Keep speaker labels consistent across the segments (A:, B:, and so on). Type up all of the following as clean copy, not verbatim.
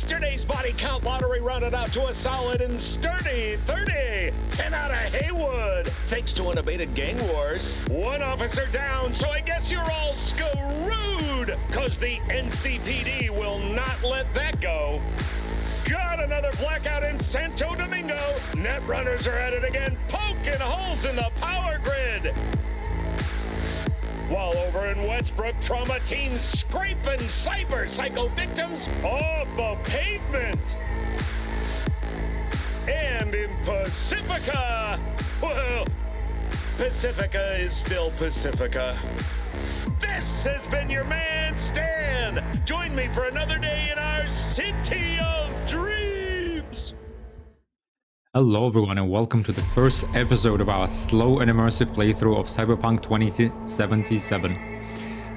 A: Yesterday's body count lottery rounded out to a solid and sturdy 30. 10 out of Haywood. Thanks to unabated gang wars. One officer down, so I guess you're all screwed. Cause the NCPD will not let that go. Got another blackout in Santo Domingo. Net runners are at it again, poking holes in the power grid. While over in Westbrook, trauma teens scraping cyber psycho victims off the pavement. And in Pacifica, well, Pacifica is still Pacifica. This has been your man, Stan. Join me for another day in our city of dreams.
B: Hello everyone and welcome to the first episode of our slow and immersive playthrough of Cyberpunk 2077.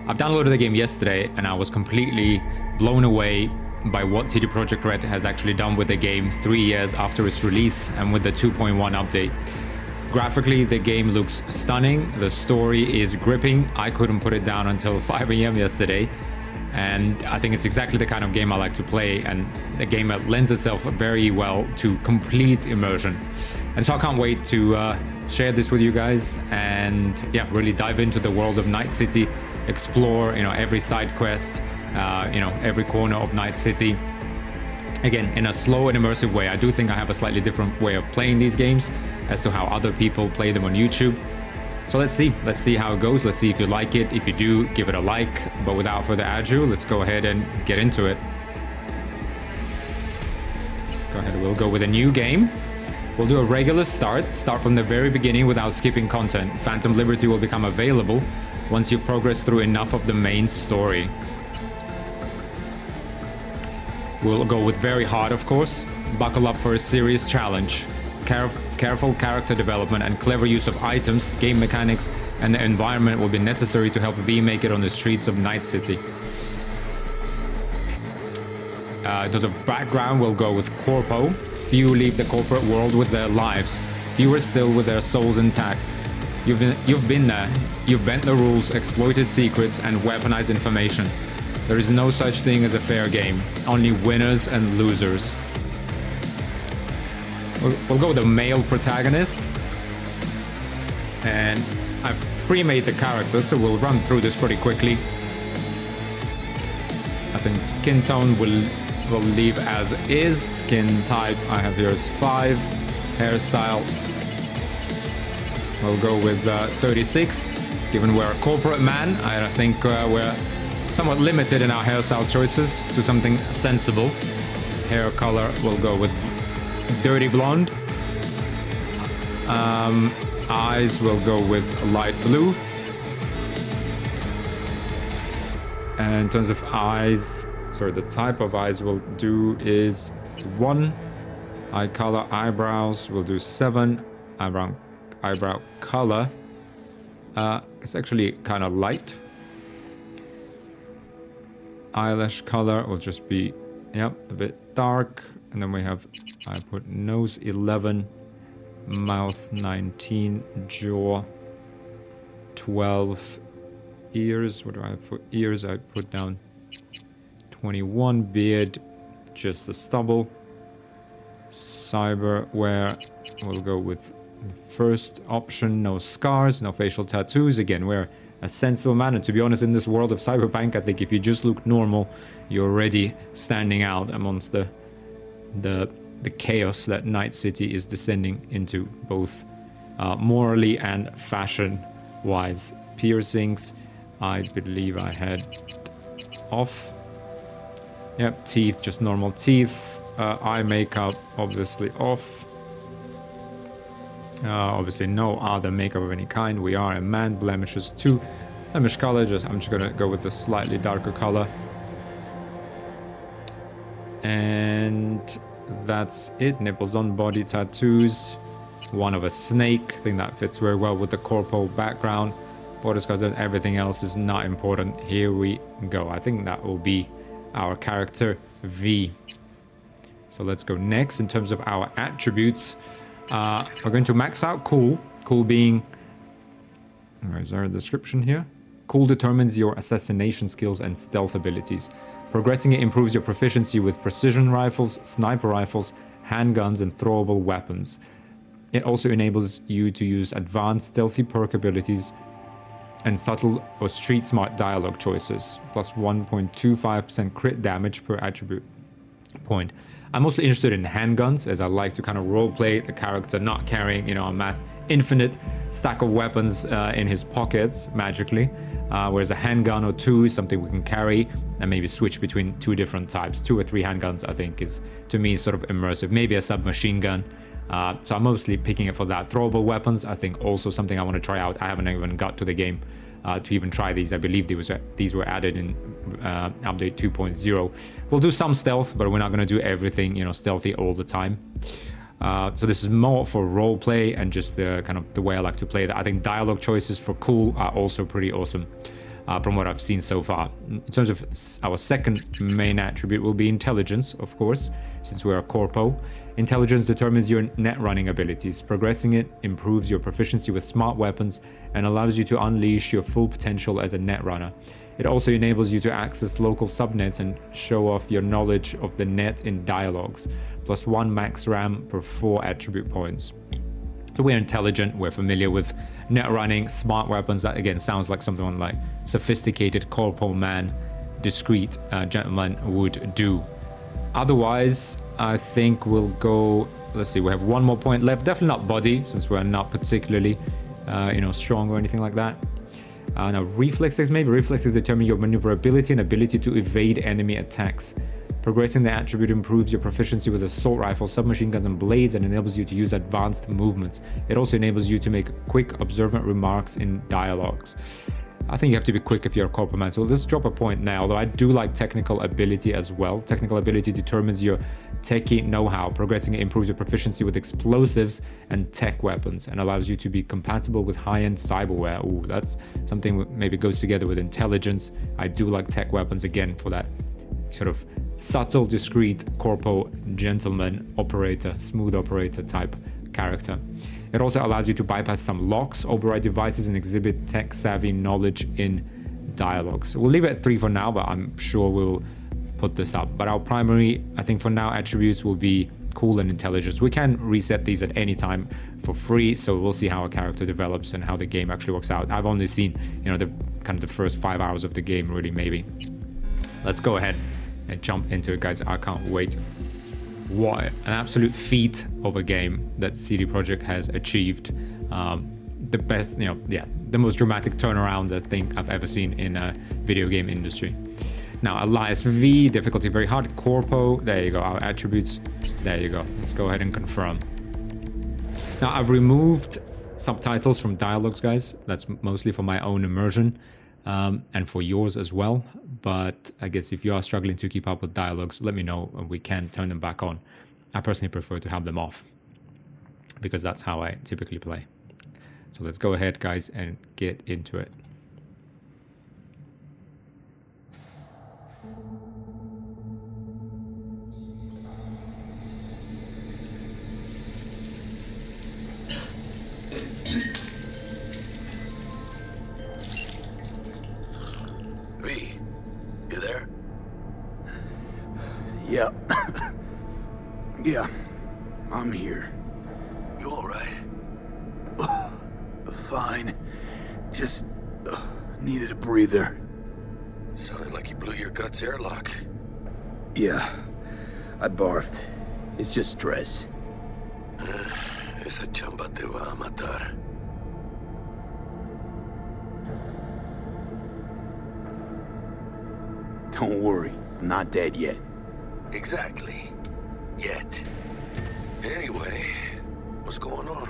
B: I've downloaded the game yesterday and I was completely blown away by what CD Projekt Red has actually done with the game 3 years after its release and with the 2.1 update. Graphically, the game looks stunning, the story is gripping. I couldn't put it down until 5 AM yesterday. And I think it's exactly the kind of game I like to play, and the game that lends itself very well to complete immersion. And so I can't wait to share this with you guys and yeah, really dive into the world of Night City, explore, every side quest, every corner of Night City. Again, in a slow and immersive way. I do think I have a slightly different way of playing these games as to how other people play them on YouTube. So let's see how it goes. Let's see if you like it. If you do, give it a like. But without further ado, let's go ahead and get into it. Let's go ahead, we'll go with a new game. We'll do a regular start from the very beginning without skipping content. Phantom Liberty will become available once you've progressed through enough of the main story. We'll go with very hard, of course. Buckle up for a serious challenge. Careful character development and clever use of items, game mechanics, and the environment will be necessary to help V make it on the streets of Night City. In terms of background, we'll go with Corpo. Few leave the corporate world with their lives. Fewer still with their souls intact. You've been there. You've bent the rules, exploited secrets, and weaponized information. There is no such thing as a fair game. Only winners and losers. We'll go with the male protagonist. And I've pre-made the character, so we'll run through this pretty quickly. I think skin tone will leave as is. Skin type I have here is 5. Hairstyle, we'll go with 36. Given we're a corporate man, I think we're somewhat limited in our hairstyle choices to something sensible. Hair color, we'll go with dirty blonde. Eyes will go with light blue. And in terms of eyes, the type of eyes we'll do is 1. Eye color, eyebrows, we'll do 7. Eyebrow color, it's actually kind of light. Eyelash color will just be, a bit dark. And then we have, I put nose 11, mouth 19, jaw 12, ears, what do I have for ears? I put down 21, beard, just a stubble. Cyberware, we'll go with the first option, no scars, no facial tattoos. Again, we're a sensible man, and to be honest, in this world of Cyberpunk, I think if you just look normal, you're already standing out amongst the chaos that Night City is descending into, both morally and fashion-wise. Piercings, I believe I had off. Yep, teeth, just normal teeth. Eye makeup, obviously off. Obviously no other makeup of any kind. We are a man. Blemishes 2. Blemish color, I'm just gonna go with a slightly darker color. And that's it. Nipples on, body tattoos. One of a snake. I think that fits very well with the corpo background. Border scars and everything else is not important. Here we go. I think that will be our character V. So let's go next in terms of our attributes. We're going to max out cool. Cool being... Is there a description here? Cool determines your assassination skills and stealth abilities. Progressing it improves your proficiency with precision rifles, sniper rifles, handguns, and throwable weapons. It also enables you to use advanced stealthy perk abilities and subtle or street smart dialogue choices, plus 1.25% crit damage per attribute point. I'm mostly interested in handguns, as I like to kind of roleplay the character not carrying, you know, a infinite stack of weapons in his pockets magically, whereas a handgun or two is something we can carry and maybe switch between two different types. 2 or 3 handguns, I think, is to me sort of immersive. Maybe a submachine gun. So I'm mostly picking it for that. Throwable weapons, I think, also something I want to try out. I haven't even got to the game to even try these. I believe these were added in update 2.0. We'll do some stealth, but we're not going to do everything, you know, stealthy all the time. So this is more for role play and just the kind of the way I like to play that. I think dialogue choices for cool are also pretty awesome. From what I've seen so far. In terms of our second main attribute will be intelligence, of course, since we're a corpo. Intelligence determines your net running abilities. Progressing it improves your proficiency with smart weapons and allows you to unleash your full potential as a net runner. It also enables you to access local subnets and show off your knowledge of the net in dialogues, plus 1 max RAM per 4 attribute points. So we're intelligent, we're familiar with net running, smart weapons. That again sounds like something like sophisticated corporal man, discreet gentleman would do. Otherwise, I think we'll go, let's see, we have 1 more point left. Definitely not body, since we're not particularly, strong or anything like that. Now reflexes, maybe reflexes determine your maneuverability and ability to evade enemy attacks. Progressing the attribute improves your proficiency with assault rifles, submachine guns, and blades, and enables you to use advanced movements. It also enables you to make quick, observant remarks in dialogues. I think you have to be quick if you're a corporal man, so let's drop a point now, although I do like technical ability as well. Technical ability determines your techie know-how. Progressing it improves your proficiency with explosives and tech weapons, and allows you to be compatible with high-end cyberware. Ooh, that's something that maybe goes together with intelligence. I do like tech weapons, again, for that sort of subtle, discreet, corpo, gentleman operator, smooth operator type character. It also allows you to bypass some locks, override devices, and exhibit tech-savvy knowledge in dialogues. We'll leave it at 3 for now, but I'm sure we'll put this up. But our primary, I think for now, attributes will be cool and intelligence. We can reset these at any time for free, so we'll see how a character develops and how the game actually works out. I've only seen, the kind of the first 5 hours of the game, really, maybe. Let's go ahead and jump into it, guys. I can't wait. What an absolute feat of a game that CD Projekt has achieved. The best, the most dramatic turnaround I think I've ever seen in a video game industry. Now, Elias V, difficulty very hard, corpo, there you go, our attributes, there you go. Let's go ahead and confirm. Now, I've removed subtitles from dialogues, guys. That's mostly for my own immersion. And for yours as well, but I guess if you are struggling to keep up with dialogues, let me know and we can turn them back on. I personally prefer to have them off because that's how I typically play. So let's go ahead, guys, and get into it.
C: V, you there?
D: Yeah. Yeah, I'm here.
C: You alright?
D: Fine. Just needed a breather.
C: Sounded like you blew your guts airlock.
D: Yeah, I barfed. It's just stress.
C: Esa chamba te va a matar.
D: Don't worry, I'm not dead yet.
C: Exactly. Yet. Anyway, what's going on?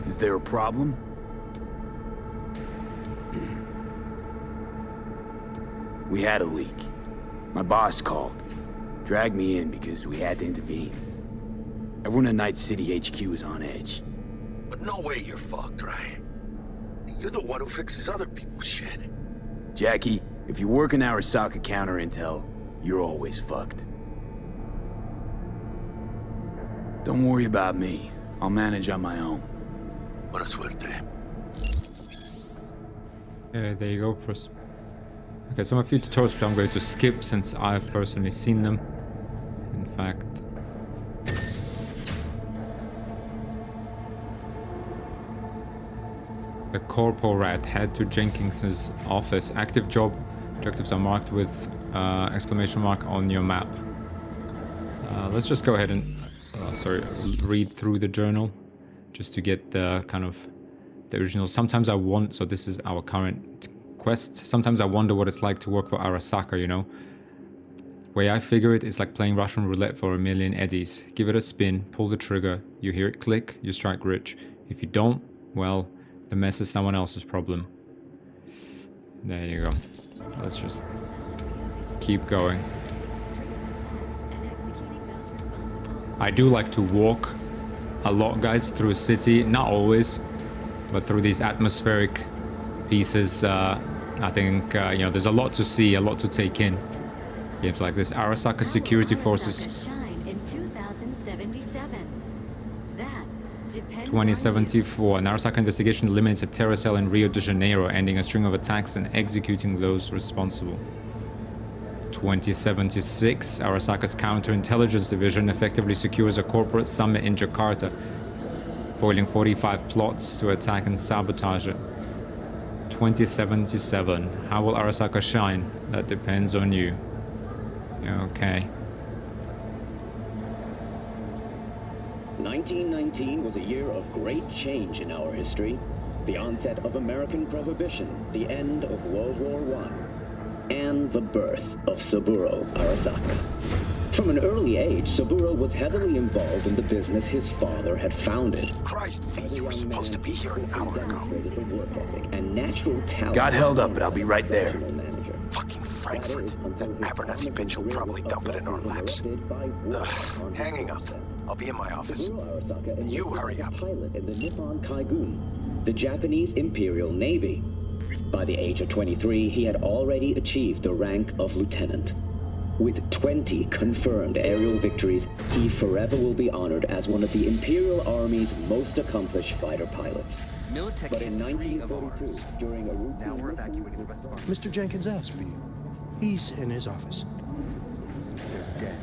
D: Is there a problem? We had a leak. My boss called. Dragged me in because we had to intervene. Everyone at Night City HQ is on edge.
C: But no way you're fucked, right? You're the one who fixes other people's shit.
D: Jackie, if you work in Arasaka counter intel, you're always fucked. Don't worry about me. I'll manage on my own.
C: Buena suerte.
B: There you go. First, Okay, so a few tutorials which I'm going to skip since I've personally seen them. In fact, the corporal head to Jenkins's office. Active job. Objectives are marked with exclamation mark on your map. Let's just go ahead and read through the journal just to get the kind of the original. Sometimes I want, so this is our current quest. Sometimes I wonder what it's like to work for Arasaka, you know. Way I figure it, it's like playing Russian roulette for a million eddies. Give it a spin, pull the trigger, you hear it click, you strike rich. If you don't, well, the mess is someone else's problem. There you go. Let's just keep going. I do like to walk a lot, guys, through a city. Not always, but through these atmospheric pieces. I think, you know, there's a lot to see, a lot to take in. Games like this. Arasaka Security Forces. 2074. An Arasaka investigation eliminates a terror cell in Rio de Janeiro, ending a string of attacks and executing those responsible. 2076. Arasaka's counterintelligence division effectively secures a corporate summit in Jakarta, foiling 45 plots to attack and sabotage it. 2077. How will Arasaka shine? That depends on you. Okay.
E: 1919 was a year of great change in our history. The onset of American Prohibition, the end of World War I, and the birth of Saburo Arasaka. From an early age, Saburo was heavily involved in the business his father had founded.
C: Christ, V, you were supposed to be here an hour ago.
E: Work ethic and natural talent.
D: Got held up, but I'll be right there.
C: Fucking Frankfurt. That Abernathy bitch will probably dump it in our laps. Ugh, hanging up. I'll be in my office. And you hurry up.
E: Pilot in the Nippon Kaigun, the Japanese Imperial Navy. By the age of 23, he had already achieved the rank of lieutenant. With 20 confirmed aerial victories, he forever will be honored as one of the Imperial Army's most accomplished fighter pilots.
F: Militech
E: But in
F: hit 3 of
E: 1942,
F: ours.
E: during a routine
F: Now we're evacuating the rest of our...
G: Mr. Jenkins asked for you. He's in his office.
F: They're dead.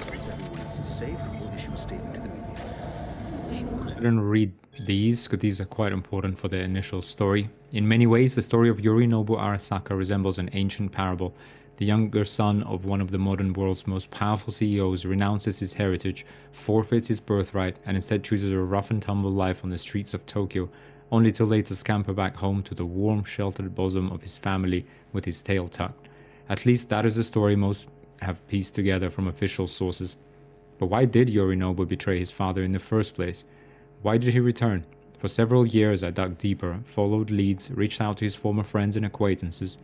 F: Once everyone else is safe, we'll issue a statement to the media.
B: I didn't read these because these are quite important for the initial story. In many ways, the story of Yorinobu Arasaka resembles an ancient parable. The younger son of one of the modern world's most powerful CEOs renounces his heritage, forfeits his birthright, and instead chooses a rough and tumble life on the streets of Tokyo, only to later scamper back home to the warm, sheltered bosom of his family with his tail tucked. At least that is the story most have pieced together from official sources. But why did Yorinobu betray his father in the first place? Why did he return? For several years I dug deeper, followed leads, reached out to his former friends and acquaintances.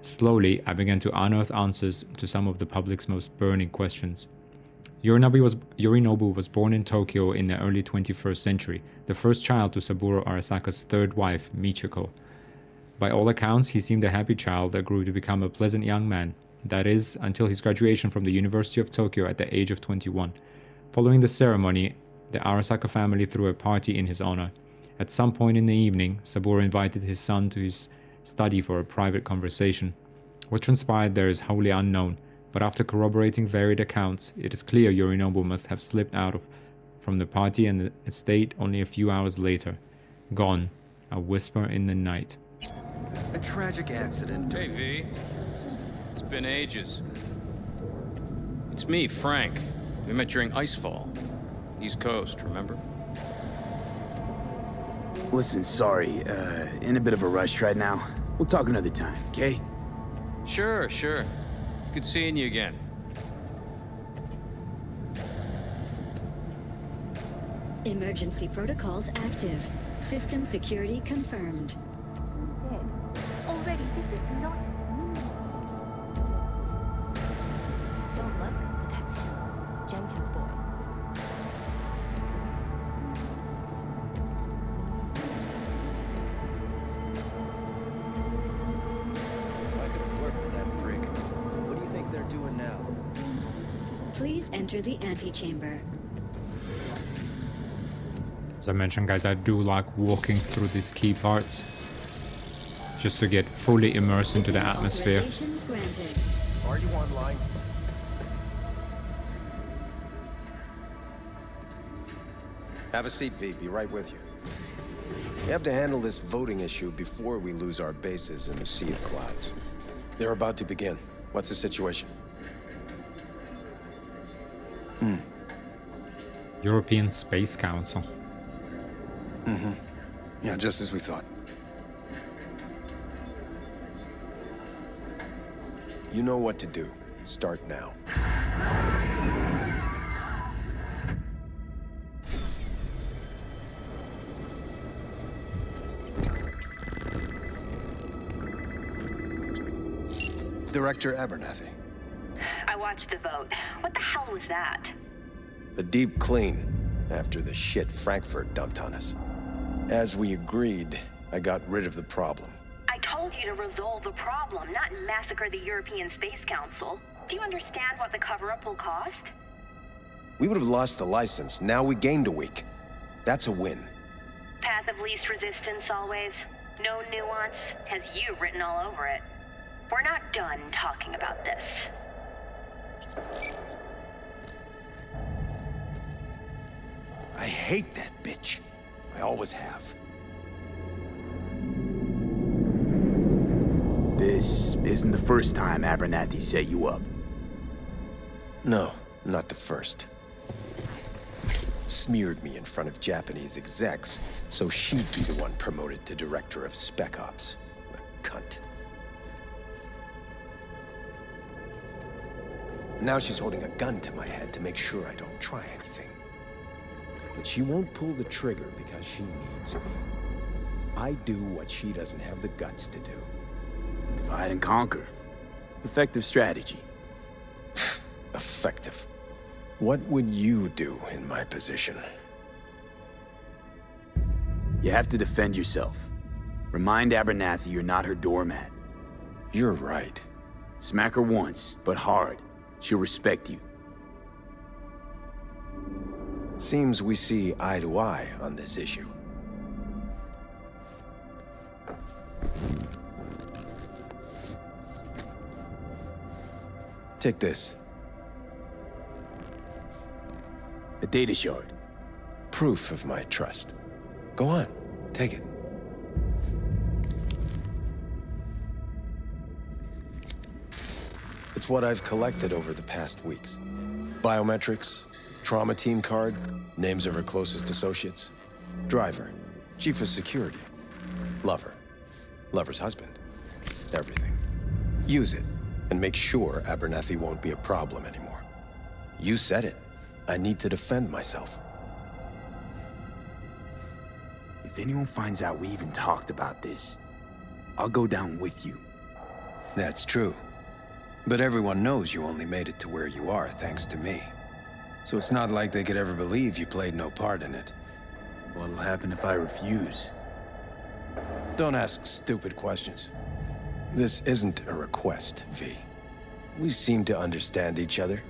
B: Slowly, I began to unearth answers to some of the public's most burning questions. Yorinobu was born in Tokyo in the early 21st century, the first child to Saburo Arasaka's third wife, Michiko. By all accounts, he seemed a happy child that grew to become a pleasant young man. That is, until his graduation from the University of Tokyo at the age of 21. Following the ceremony, the Arasaka family threw a party in his honor. At some point in the evening, Saburo invited his son to his study for a private conversation. What transpired there is wholly unknown, but after corroborating varied accounts, it is clear Yorinobu must have slipped from the party and the estate only a few hours later. Gone, a whisper in the night.
F: A tragic accident.
H: Hey, V. It's been ages. It's me, Frank. We met during Icefall. East Coast, remember?
D: Listen, sorry, in a bit of a rush right now. We'll talk another time, okay?
H: Sure. Good seeing you again.
I: Emergency protocols active. System security confirmed.
J: Dead. Already, this is not me. Don't look, but that's him. Jenkins' boy.
F: I could have worked with that prick. What do you think they're doing now?
I: Please enter the antechamber.
B: As I mentioned, guys, I do like walking through these key parts. just to get fully immersed into the atmosphere.
I: Authorization granted.
C: Are you online? Have a seat, V. Be right with you. We have to handle this voting issue before we lose our bases in the sea of clouds. They're about to begin. What's the situation?
B: European Space Council.
C: Yeah, just as we thought. You know what to do. Start now. Director Abernathy.
K: I watched the vote. What the hell was that?
C: A deep clean after the shit Frankfurt dumped on us. As we agreed, I got rid of the problem.
K: I told you to resolve the problem, not massacre the European Space Council. Do you understand what the cover-up will cost?
C: We would have lost the license. Now we gained a week. That's a win.
K: Path of least resistance always. No nuance. Has you written all over it. We're not done talking about this.
C: I hate that bitch. I always have.
D: This isn't the first time Abernathy set you up.
C: No, not the first. Smeared me in front of Japanese execs, so she'd be the one promoted to Director of Spec Ops. The cunt. Now she's holding a gun to my head to make sure I don't try anything. But she won't pull the trigger because she needs me. I do what she doesn't have the guts to do.
D: Divide and conquer. Effective strategy.
C: Effective. What would you do in my position?
D: You have to defend yourself. Remind Abernathy you're not her doormat.
C: You're right.
D: Smack her once, but hard. She'll respect you.
C: Seems we see eye to eye on this issue. Take this.
D: A data shard.
C: Proof of my trust. Go on, take it. It's what I've collected over the past weeks. Biometrics, trauma team card, names of her closest associates. Driver, chief of security, lover, lover's husband. Everything. Use it, and make sure Abernathy won't be a problem anymore. You said it. I need to defend myself.
D: If anyone finds out we even talked about this, I'll go down with you.
C: That's true. But everyone knows you only made it to where you are thanks to me. So it's not like they could ever believe you played no part in it.
D: What'll happen if I refuse?
C: Don't ask stupid questions. This isn't a request, V. We seem to understand each other.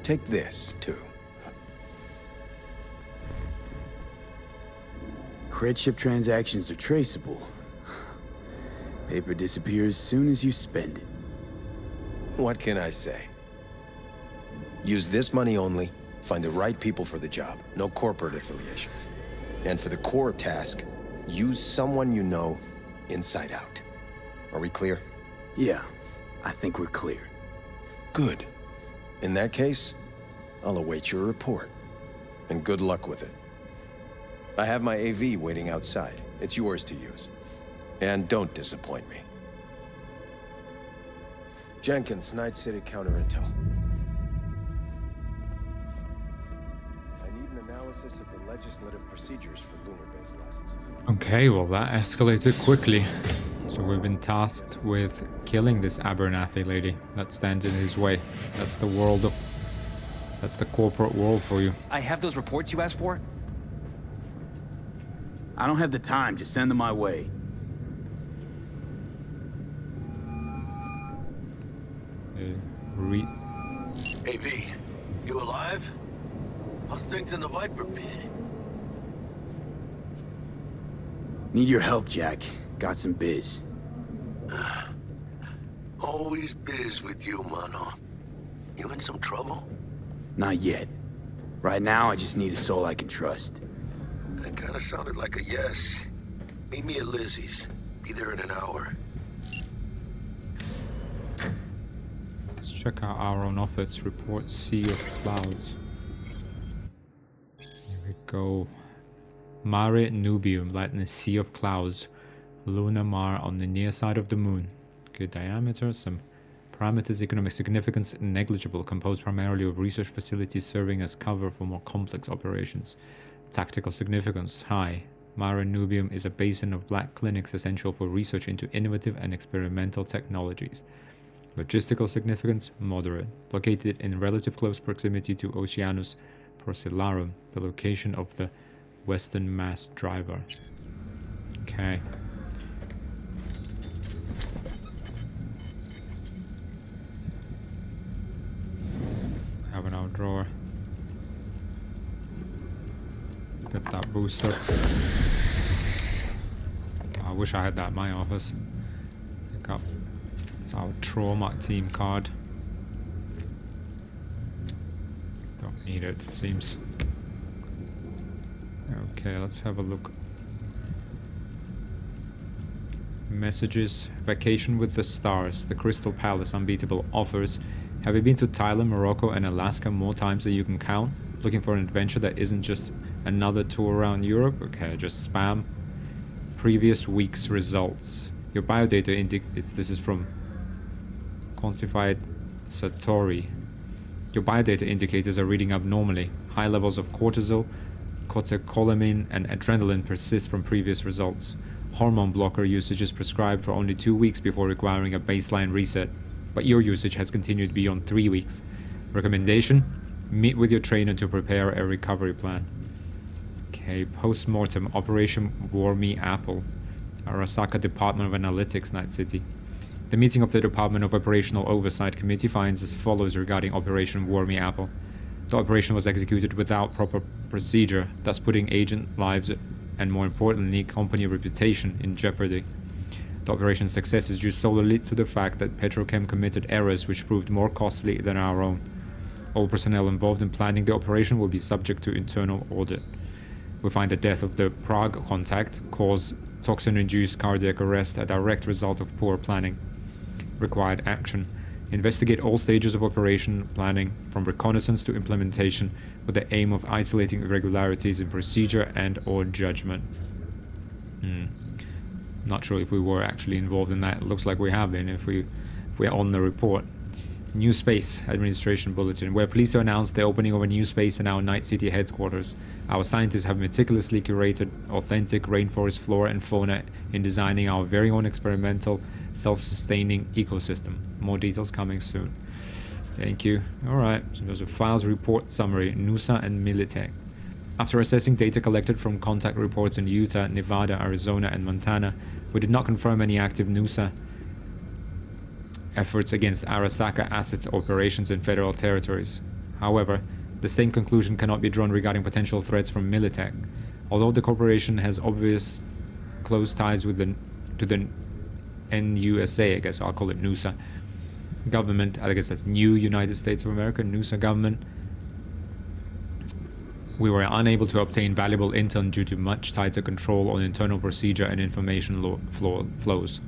C: Take this, too.
D: Cred ship transactions are traceable. Paper disappears as soon as you spend it.
C: What can I say? Use this money only, find the right people for the job, no corporate affiliation. And for the core task, use someone you know inside out. Are we clear?
D: Yeah, I think we're clear.
C: Good. In that case, I'll await your report. And good luck with it. I have my AV waiting outside. It's yours to use. And don't disappoint me. Jenkins, Night City Counter Intel. I need an analysis of the legislative procedures for lunar-based licenses.
B: Okay, well that escalated quickly. So we've been tasked with killing this Abernathy lady that stands in his way. That's the world of... That's the corporate world for you.
L: I have those reports you asked for.
D: I don't have the time, just send them my way.
M: Hey, V, you alive? How's things in the Viper pit?
D: Need your help, Jack. Got some biz.
M: Always biz with you, mano. You in some trouble?
D: Not yet. Right now, I just need a soul I can trust.
M: That kind of sounded like a yes. Meet me at Lizzie's. Be there in an hour.
B: Let's check out our own office. Report Sea of Clouds. Here we go. Mare Nubium, light in a sea of clouds. Luna Mar on the near side of the moon. Good diameter, some parameters, economic significance negligible, composed primarily of research facilities serving as cover for more complex operations. Tactical significance high. Mare Nubium is a basin of black clinics essential for research into innovative and experimental technologies. Logistical significance moderate, located in relative close proximity to Oceanus Procellarum, the location of the Western Mass Driver. Okay. Have in our drawer. Get that booster. I wish I had that in my office. Pick up. It's our trauma team card. Don't need it, it seems. Okay, let's have a look. Messages. Vacation with the Stars. The Crystal Palace Unbeatable offers. Have you been to Thailand, Morocco, and Alaska more times than you can count? Looking for an adventure that isn't just another tour around Europe? Okay, just spam. Previous week's results. Your biodata indicates, this is from Quantified Satori. Your biodata indicators are reading abnormally. High levels of cortisol, catecholamine, and adrenaline persist from previous results. Hormone blocker usage is prescribed for only 2 weeks before requiring a baseline reset, but your usage has continued beyond 3 weeks. Recommendation: meet with your trainer to prepare a recovery plan. Okay, post-mortem, Operation Wormy Apple. Arasaka Department of Analytics, Night City. The meeting of the Department of Operational Oversight Committee finds as follows regarding Operation Wormy Apple. The operation was executed without proper procedure, thus putting agent lives and, more importantly, company reputation in jeopardy. The operation's success is due solely to the fact that Petrochem committed errors which proved more costly than our own. All personnel involved in planning the operation will be subject to internal audit. We find the death of the Prague contact caused toxin-induced cardiac arrest a direct result of poor planning. Required action. Investigate all stages of operation planning, from reconnaissance to implementation, with the aim of isolating irregularities in procedure and or judgment. Not sure if we were actually involved in that. It looks like we have been if we're on the report. New Space Administration Bulletin. We're pleased to announce the opening of a new space in our Night City headquarters. Our scientists have meticulously curated authentic rainforest flora and fauna in designing our very own experimental, self-sustaining ecosystem. More details coming soon. Thank you. Alright, so there's a files report summary, NUSA and Militech. After assessing data collected from contact reports in Utah, Nevada, Arizona, and Montana, we did not confirm any active NUSA efforts against Arasaka assets operations in federal territories. However, the same conclusion cannot be drawn regarding potential threats from Militech. Although the corporation has obvious close ties with to the NUSA, I guess I'll call it NUSA, government, I guess that's New United States of America, NUSA government, we were unable to obtain valuable intel due to much tighter control on internal procedure and information flows.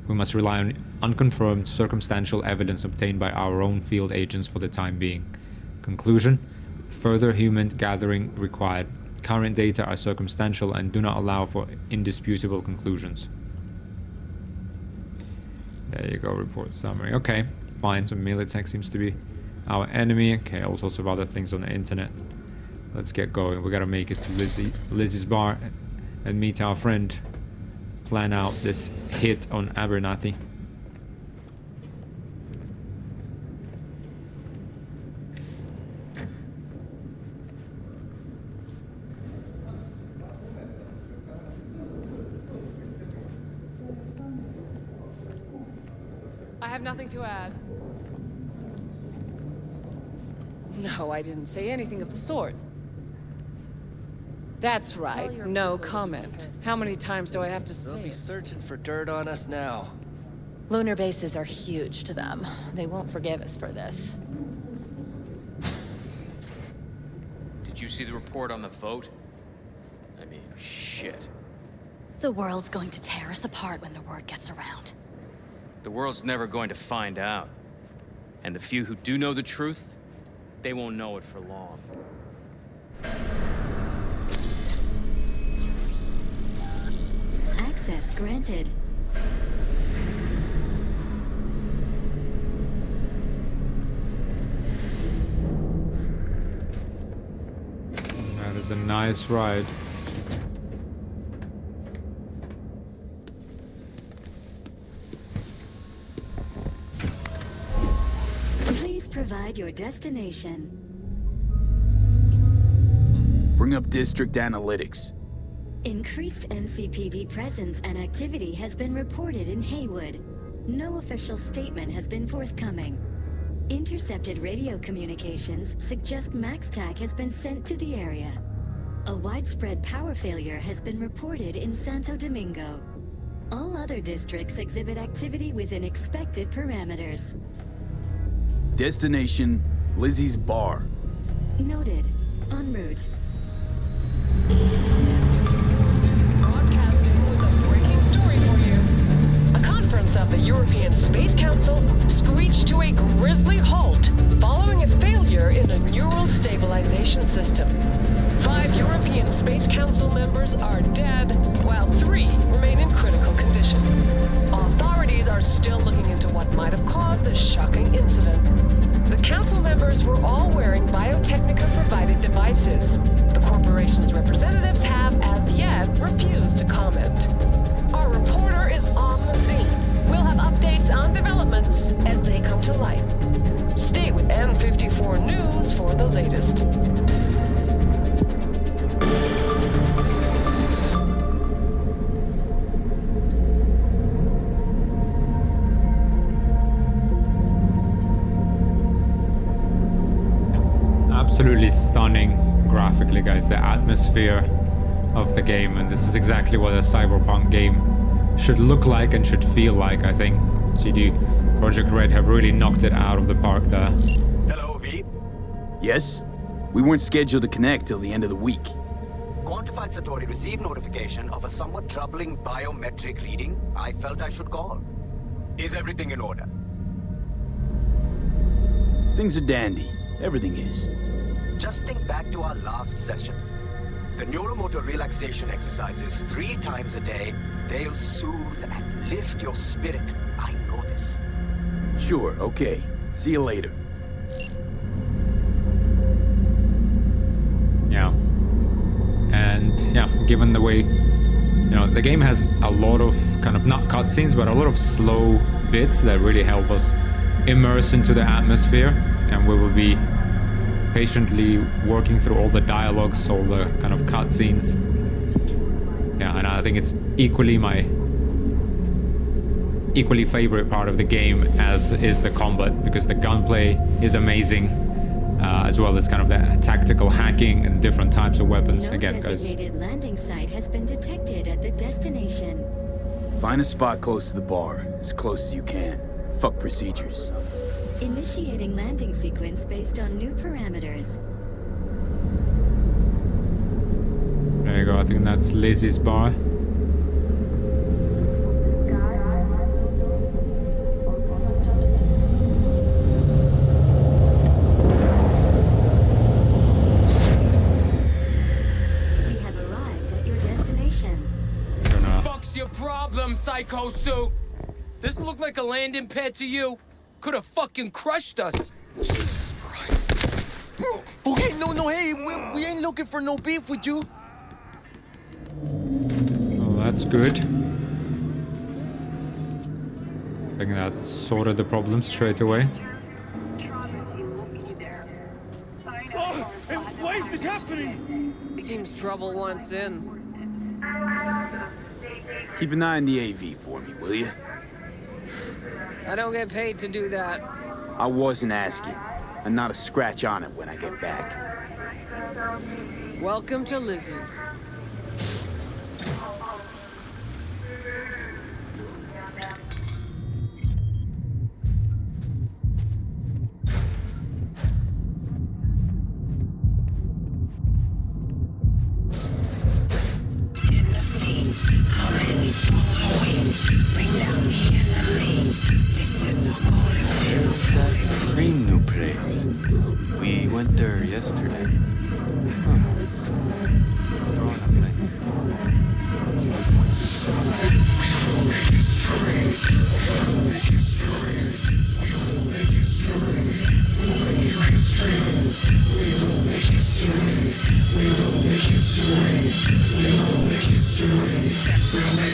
B: We must rely on unconfirmed circumstantial evidence obtained by our own field agents for the time being. Conclusion: further human gathering required. Current data are circumstantial and do not allow for indisputable conclusions. There you go, report summary. Okay, fine, so Militech seems to be our enemy. Okay, all sorts of other things on the internet. Let's get going. We gotta make it to Lizzie's bar and meet our friend. Plan out this hit on Abernathy.
N: I have nothing to add. No, I didn't say anything of the sort. That's right, no comment. How many times do I have to say it?
O: They'll be searching for dirt on us now.
N: Lunar bases are huge to them. They won't forgive us for this.
H: Did you see the report on the vote? I mean, shit.
O: The world's going to tear us apart when the word gets around.
H: The world's never going to find out. And the few who do know the truth, they won't know it for long.
I: Access granted.
B: That is a nice ride.
I: Please provide your destination.
D: Bring up district analytics.
I: Increased NCPD presence and activity has been reported in Haywood. No official statement has been forthcoming. Intercepted radio communications suggest MaxTac has been sent to the area. A widespread power failure has been reported in Santo Domingo. All other districts exhibit activity within expected parameters.
D: Destination, Lizzie's bar.
I: Noted. En route.
P: Broadcasting with a breaking story for you. A conference of the European Space Council screeched to a grisly halt following a failure in a neural stabilization system. 5 European Space Council members are dead, while 3 remain in critical condition. Authorities are still looking into what might have caused this shocking incident. The council members were all wearing Biotechnica-provided devices. The corporation's representatives have, as yet, refused to comment. Our reporter is on the scene. We'll have updates on developments as they come to light. Stay with N54 News for the latest.
B: Absolutely stunning graphically, guys. The atmosphere of the game, and this is exactly what a Cyberpunk game should look like and should feel like. I think CD Projekt Red have really knocked it out of the park there.
Q: Hello, V.
D: Yes? We weren't scheduled to connect till the end of the week.
Q: Quantified Satori received notification of a somewhat troubling biometric reading. I felt I should call. Is everything in order?
D: Things are dandy. Everything is.
Q: Just think back to our last session. The neuromotor relaxation exercises 3 times a day, they'll soothe and lift your spirit. I know this.
D: Sure, okay. See you later.
B: Yeah. And yeah, given the way, you know, the game has a lot of kind of not cutscenes, but a lot of slow bits that really help us immerse into the atmosphere, and we will be patiently working through all the dialogues, all the kind of cutscenes. Yeah, and I think it's equally my favorite part of the game as is the combat, because the gunplay is amazing, as well as kind of the tactical hacking and different types of weapons.
I: No
B: Again, guys.
I: designated landing site has been detected at the destination.
D: Find a spot close to the bar, as close as you can. Fuck procedures.
I: Initiating landing sequence based on new parameters.
B: There you go. I think that's Lizzie's bar.
I: We have arrived at your destination.
R: Fuck's your problem, Psycho Suit? Doesn't look like a landing pad to you? Could have fucking crushed us. Jesus Christ.
G: Okay, no, hey, we ain't looking for no beef with you.
B: Oh, that's good. I think that sorted the problem straight away.
P: Oh, why is this happening?
N: Seems trouble wants in.
D: Keep an eye on the AV for me, will you?
N: I don't get paid to do that.
D: I wasn't asking. And not a scratch on it when I get back.
N: Welcome to Lizzie's.
F: Where's that green new place? We went there yesterday. Drawing a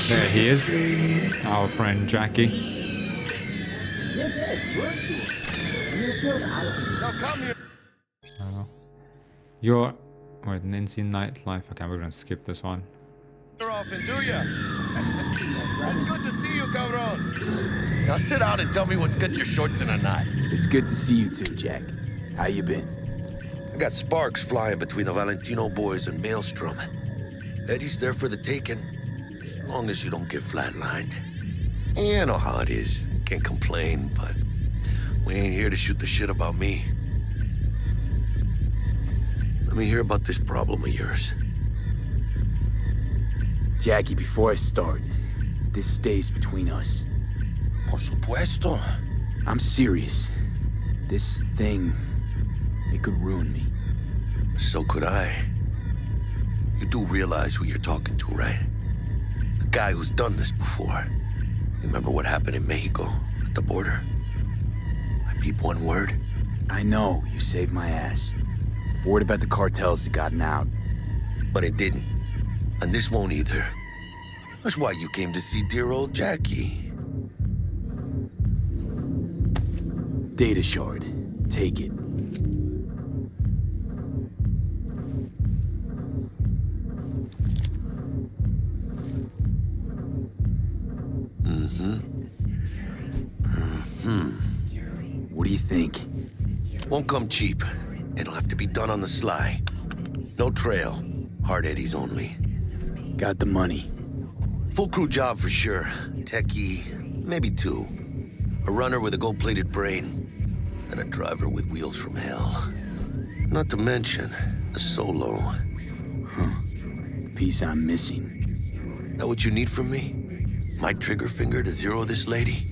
B: There he is, our friend Jackie.
M: Now come here.
B: You're... Wait, an insane nightlife. Okay, we're gonna skip this one.
M: You're off and do ya? It's good to see you, cabron. Now sit down and tell me what's got your shorts in a knot.
D: It's good to see you too, Jack. How you been?
M: I got sparks flying between the Valentino boys and Maelstrom. Eddie's there for the taking, as long as you don't get flatlined. You know how it is. Can't complain, but we ain't here to shoot the shit about me. Let me hear about this problem of yours.
D: Jackie, before I start, this stays between us.
M: Por supuesto.
D: I'm serious. This thing, it could ruin me.
M: So could I. You do realize who you're talking to, right? The guy who's done this before. Remember what happened in Mexico, at the border? I peep one word.
D: I know, you saved my ass. I've worried about the cartels that gotten out.
M: But it didn't. And this won't either. That's why you came to see dear old Jackie.
D: Data shard. Take it. What do you think?
M: Won't come cheap. It'll have to be done on the sly. No trail. Hard eddies only.
D: Got the money.
M: Full crew job for sure. Techie, maybe two. A runner with a gold-plated brain, and a driver with wheels from hell. Not to mention, a solo.
D: Huh. The piece I'm missing.
M: That what you need from me? My trigger finger to zero this lady?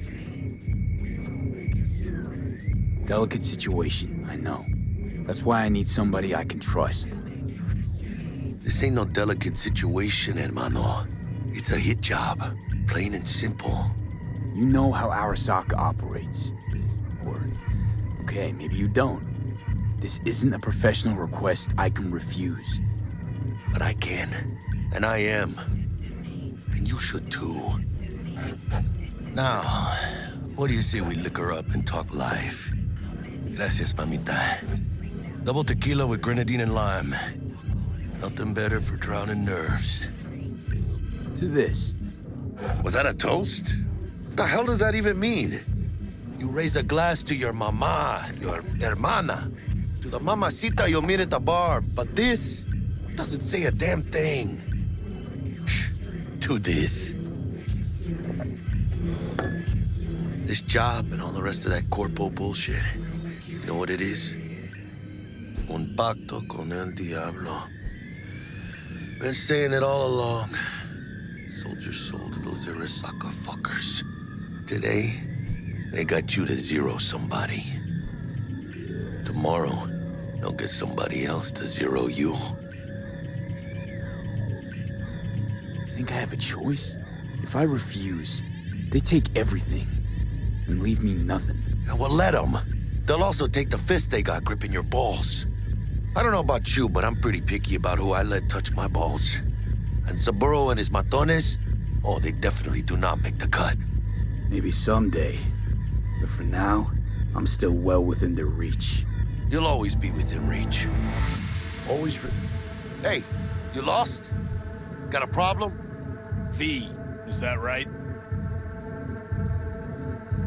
D: Delicate situation, I know. That's why I need somebody I can trust.
M: This ain't no delicate situation, hermano. It's a hit job, plain and simple.
D: You know how Arasaka operates. Or, okay, maybe you don't. This isn't a professional request I can refuse.
M: But I can, and I am. And you should too. Now, what do you say we liquor up and talk life? Gracias, mamita. Double tequila with grenadine and lime. Nothing better for drowning nerves.
D: To this.
M: Was that a toast? The hell does that even mean? You raise a glass to your mama, your hermana, to the mamacita you'll meet at the bar, but this doesn't say a damn thing. To this. This job and all the rest of that corpo bullshit. You know what it is? Un pacto con el diablo. Been saying it all along. Sold your soul to those Arasaka fuckers. Today, they got you to zero somebody. Tomorrow, they'll get somebody else to zero you.
D: Think I have a choice? If I refuse, they take everything and leave me nothing.
M: Well, let them. They'll also take the fist they got gripping your balls. I don't know about you, but I'm pretty picky about who I let touch my balls. And Saburo and his matones, oh, they definitely do not make the cut.
D: Maybe someday. But for now, I'm still well within their reach.
M: You'll always be within reach. Always Hey, you lost? Got a problem?
S: V, is that right?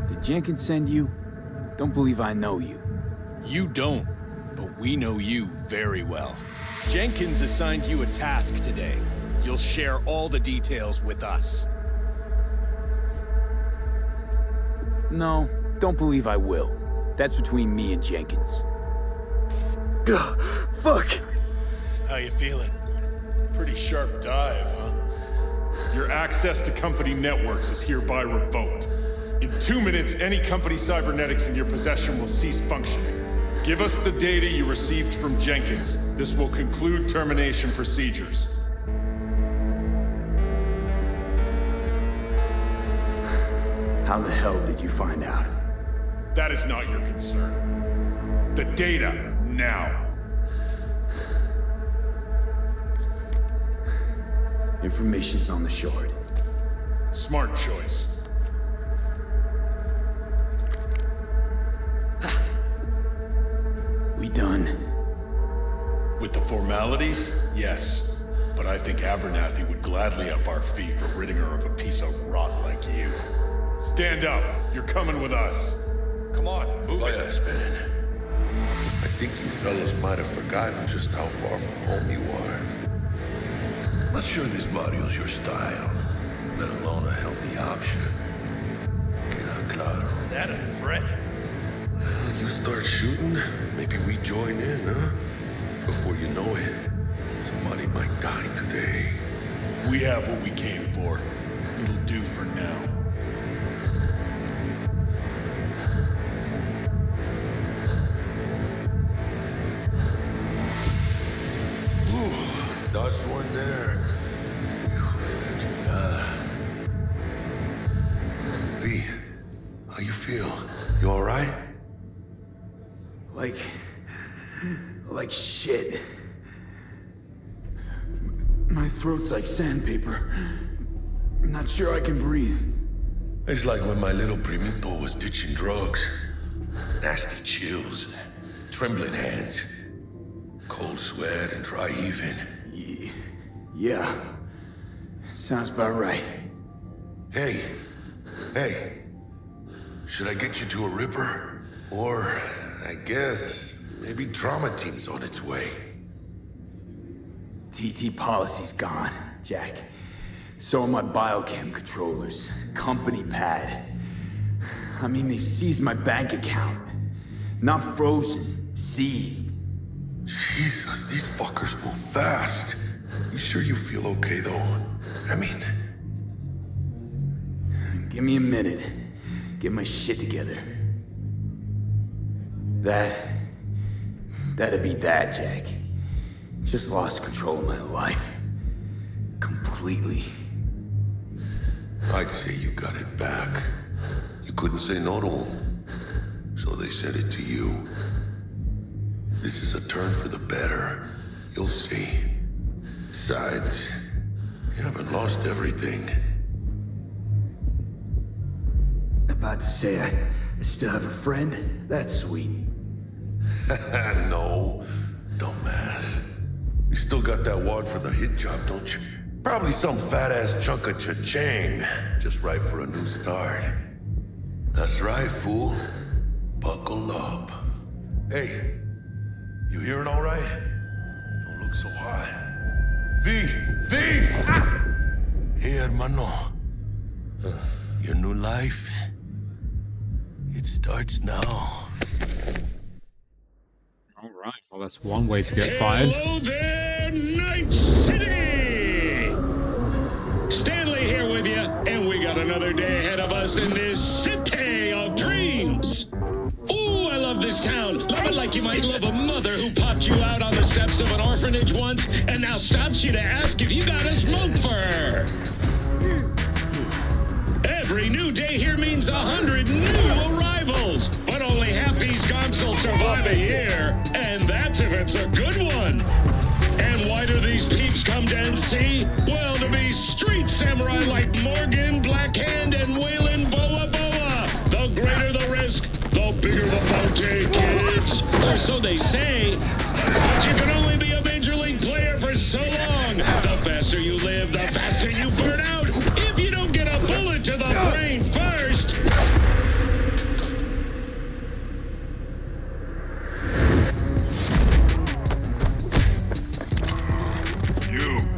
D: Did Jenkins send you? Don't believe I know you.
S: You don't, but we know you very well. Jenkins assigned you a task today. You'll share all the details with us.
D: No, don't believe I will. That's between me and Jenkins. Ugh, fuck!
S: How you feeling? Pretty sharp dive, huh?
T: your access to company networks is hereby revoked. In 2 minutes, any company cybernetics in your possession will cease functioning. Give us the data you received from Jenkins. This will conclude termination procedures.
D: How the hell did you find out?
T: That is not your concern. The data, now.
D: Information's on the shard.
T: Smart choice.
D: We done?
T: With the formalities, yes. But I think Abernathy would gladly up our fee for ridding her of a piece of rot like you. Stand up. You're coming with us. Come on, move it.
M: Spinning. I think you fellas might have forgotten just how far from home you are. Not sure this barrio's your style, let alone a healthy option. Queda claro.
G: Is that a threat?
M: You start shooting, maybe we join in, huh? Before you know it, somebody might die today.
T: We have what we came for. It'll do for now.
M: Ooh, dodged one there. V, how you feel? You all right?
D: Like shit. My throat's like sandpaper. I'm not sure I can breathe.
M: It's like when my little primito was ditching drugs. Nasty chills, trembling hands, cold sweat and dry heaving.
D: Yeah, sounds about right.
M: Hey, should I get you to a Ripper? Or, I guess, maybe Trauma Team's on its way.
D: TT policy's gone, Jack. So are my biochem controllers, company pad. I mean, they've seized my bank account. Not frozen, seized.
M: Jesus, these fuckers move fast. You sure you feel okay, though? I mean...
D: Give me a minute. Get my shit together. That'd be that, Jack. Just lost control of my life. Completely.
M: I'd say you got it back. You couldn't say no to them. So they said it to you. This is a turn for the better. You'll see. Besides, you haven't lost everything.
D: About to say I still have a friend? That's sweet.
M: No, dumbass. You still got that wad for the hit job, don't you? Probably some fat-ass chunk of cha-ching. Just right for a new start. That's right, fool. Buckle up. Hey, you hearing all right? Don't look so hot. V! Ah! Hey, hermano. Your new life, it starts now.
B: All right, well, that's one way to get fired.
A: Hello there, Night City! Stanley here with you, and we got another day ahead of us in this city of dreams. Ooh, I love this town. Love it like you might love a mother who popped you out on the steps of an orphanage once and now stops you to ask if you got a smoke for her. Every new day here means 100 new arrivals, but only half these gonks will survive a year, and that's if it's a good one. And why do these peeps come to NC? Well, to be street samurai like Morgan, Blackhand, and Waylon Boa Boa. The greater the risk, the bigger the bounty, kids. Or so they say, but you can only be a major league player for so long. The faster you live, the faster you burn out. If you don't get a bullet to the brain first.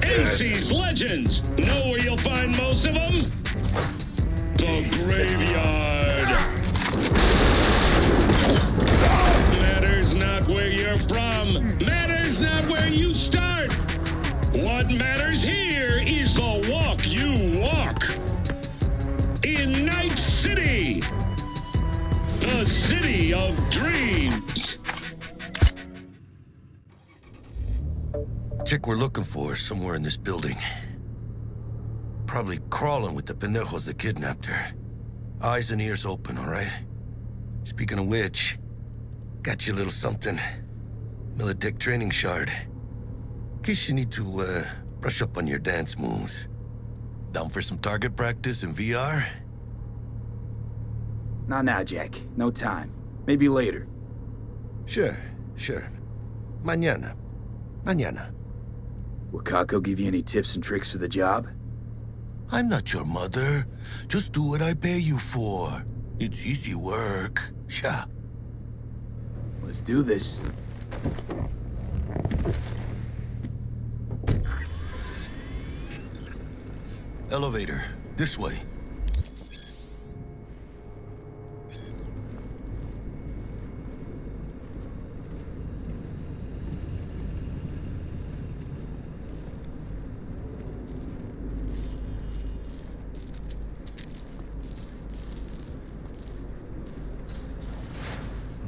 A: NC's legends. Know where you'll find most of them? The graveyard. Matters not where you're from. Matters not where you start. What matters here is the walk you
M: chick we're looking for is somewhere in this building. Probably crawling with the pendejos that kidnapped her. Eyes and ears open, all right? Speaking of which, got you a little something. Militech training shard. In case you need to, brush up on your dance moves. Down for some target practice in VR?
D: Not now, Jack. No time. Maybe later.
M: Sure. Mañana.
D: Will Kako give you any tips and tricks for the job?
M: I'm not your mother. Just do what I pay you for. It's easy work. Yeah.
D: Let's do this.
M: Elevator. This way.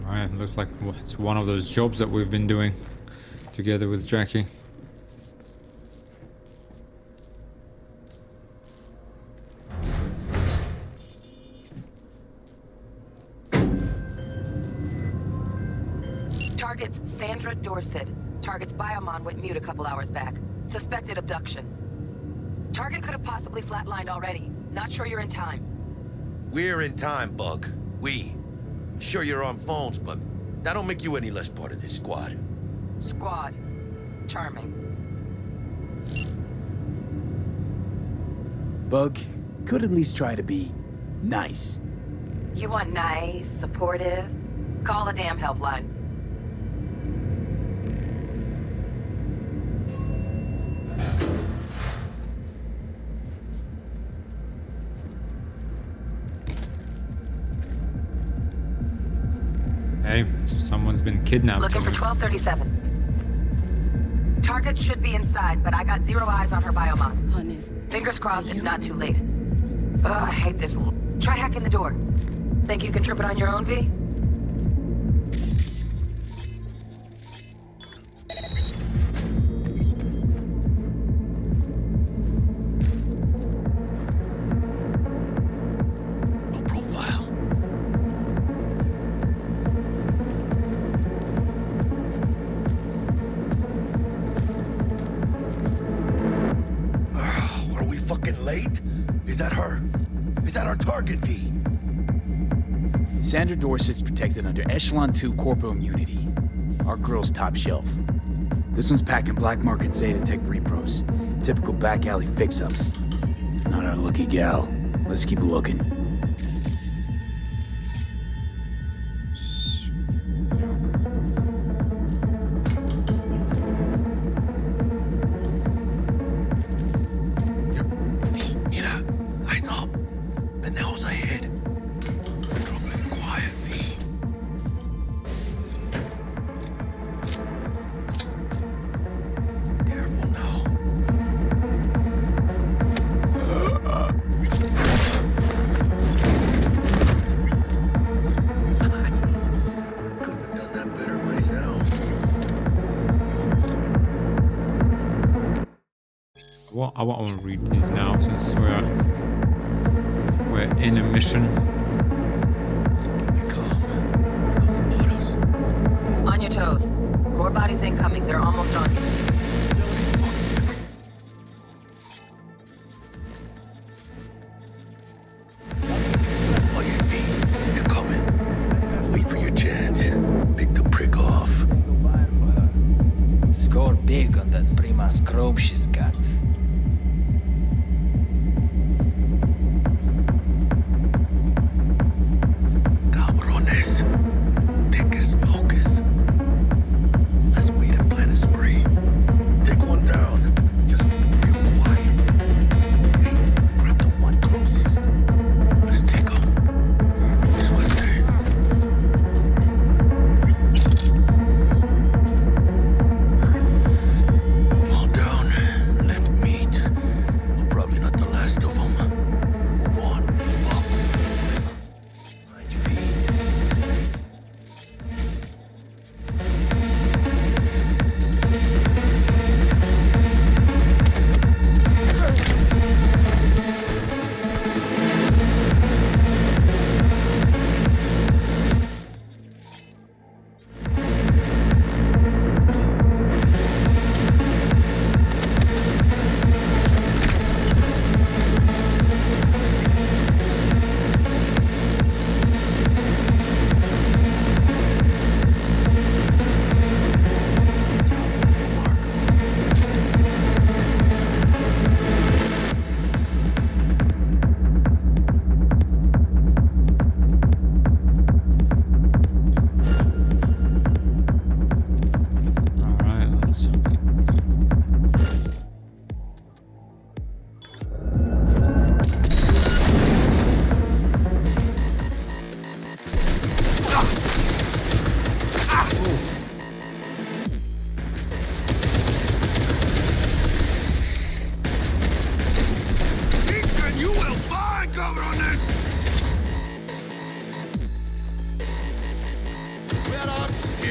B: Alright, looks like it's one of those jobs that we've been doing together with Jackie.
U: Target's Sandra Dorset. Target's biomon went mute a couple hours back. Suspected abduction. Target could have possibly flatlined already. Not sure you're in time.
M: We're in time, Bug. We. Sure you're on phones, but that don't make you any less part of this squad.
U: Squad. Charming.
D: Bug, could at least try to be nice.
U: You want nice, supportive? Call the damn helpline.
B: Hey, so someone's been kidnapped.
U: Looking for 1237. Target should be inside, but I got zero eyes on her biomon. Fingers crossed it's not too late. Ugh, I hate this. Try hacking the door. Think you can trip it on your own, V?
D: Sandra Dorset's protected under Echelon 2 corporal immunity. Our girl's top shelf. This one's packing black market Zetatech repros. Typical back alley fix-ups. Not our lucky gal. Let's keep looking.
M: Mira, eyes up. Pendejos ahead.
B: I want to read these now since we're in a mission.
U: On your toes. More bodies incoming. They're almost on you.
M: They're coming. Wait for your chance. Pick the prick off.
V: Score big on that Prima scrobe she's got.
M: Thick as locusts. Let's wait and plan a spree.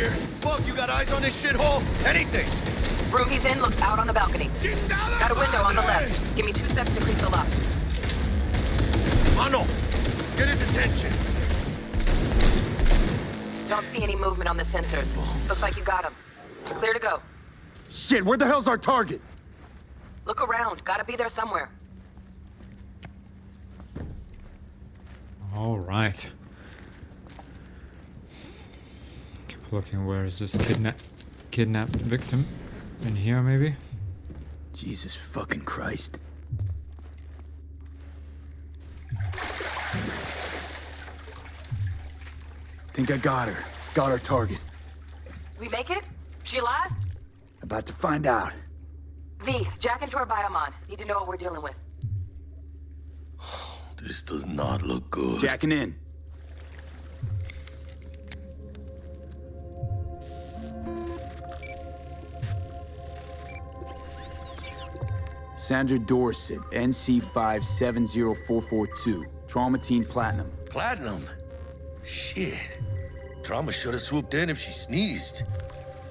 C: here. Fuck, you got eyes on this shithole? Anything.
U: Room he's in looks out on the balcony. Got a window on the left. Give me 2 seconds to crease the lock.
C: Mano, get his attention.
U: Don't see any movement on the sensors. Looks like you got him. You're clear to go.
D: Shit, where the hell's our target?
U: Look around. Gotta be there somewhere.
B: All right. Keep looking. Where is this kidnapped victim? In here, maybe?
D: Jesus fucking Christ. Think I got her. Got our target.
U: We make it? She alive?
D: About to find out.
U: V, jack into her biomon. Need to know what we're dealing with.
M: This does not look good.
D: Jacking in. Sandra Dorset, NC570442. Trauma Team Platinum.
M: Platinum? Shit. Trauma should have swooped in if she sneezed.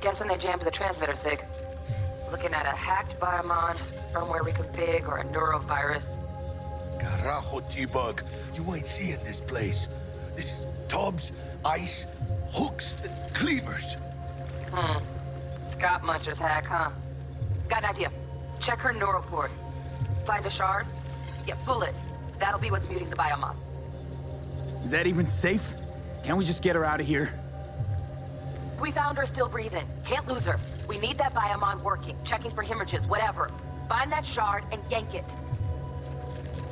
U: Guessing they jammed the transmitter, Sig. Looking at a hacked biomon, firmware reconfig, or a neurovirus.
M: Carajo, T-Bug. You ain't seeing this place. This is tubs, ice, hooks, and cleavers.
U: Scott Muncher's hack, huh? Got an idea. Check her neuroport. Find a shard? Yeah, pull it. That'll be what's muting the biomon.
D: Is that even safe? Can't we just get her out of here?
U: We found her still breathing. Can't lose her. We need that biomon working, checking for hemorrhages, whatever. Find that shard and yank it.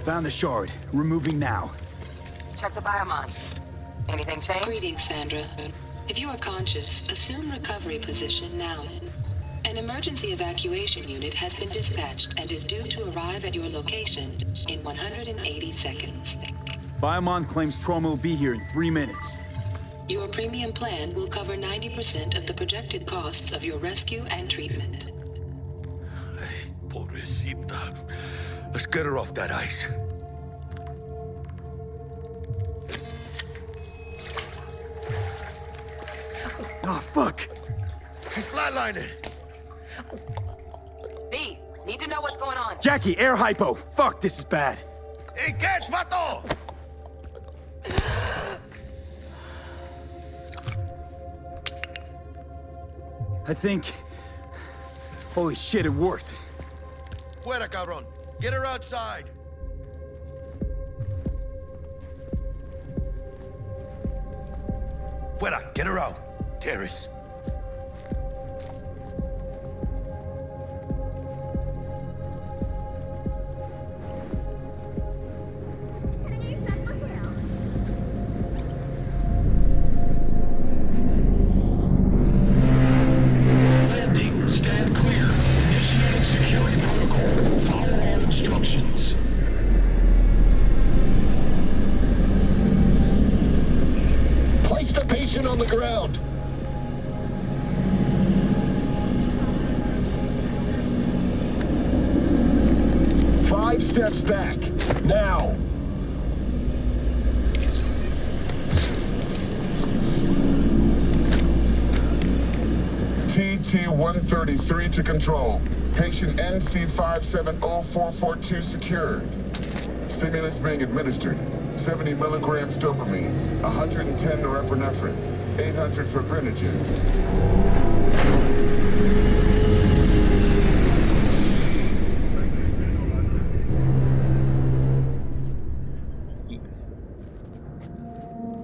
D: Found the shard. Removing now.
U: Check the biomon. Anything change?
E: Greetings, Sandra. If you are conscious, assume recovery position now. An emergency evacuation unit has been dispatched and is due to arrive at your location in 180 seconds.
D: Biomon claims trauma will be here in 3 minutes.
E: Your premium plan will cover 90% of the projected costs of your rescue and treatment.
M: Pobrecita. Let's get her off that ice.
D: Oh, fuck.
M: She's flatlining.
U: V, need to know what's going on.
D: Jackie, air hypo. Fuck, this is bad.
M: Hey, catch, vato!
D: I think... Holy shit, it worked.
M: Fuera, cabrón. Get her outside. Fuera, get her out. Terrace.
A: Landing. Stand clear. Initiating security protocol. Follow all instructions. Place the patient on the ground. Five steps back. Now. TT-133 to control. Patient NC570442 secured. Stimulants being administered. 70 milligrams dopamine, 110 norepinephrine, 800 fibrinogen.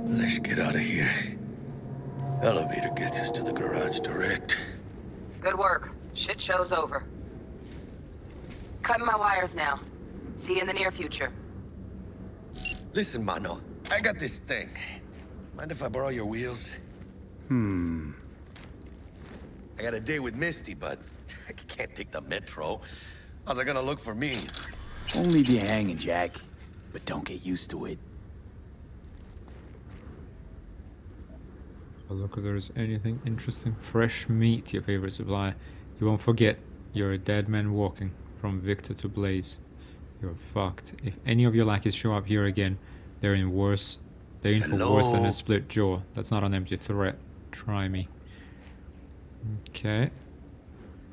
M: Let's get out of here. Elevator gets us to the garage direct.
U: Good work. Shit show's over. Cutting my wires now. See you in the near future.
M: Listen, mano. I got this thing. Mind if I borrow your wheels?
D: I
M: got a date with Misty, but I can't take the metro. How's it gonna look for me?
D: Won't leave you hanging, Jack. But don't get used to it.
B: Well, look if there's anything interesting. Fresh meat, your favorite supply. You won't forget, you're a dead man walking from Victor to Blaze. You're fucked. If any of your lackeys show up here again, they're in for worse than a split jaw. That's not an empty threat. Try me. Okay.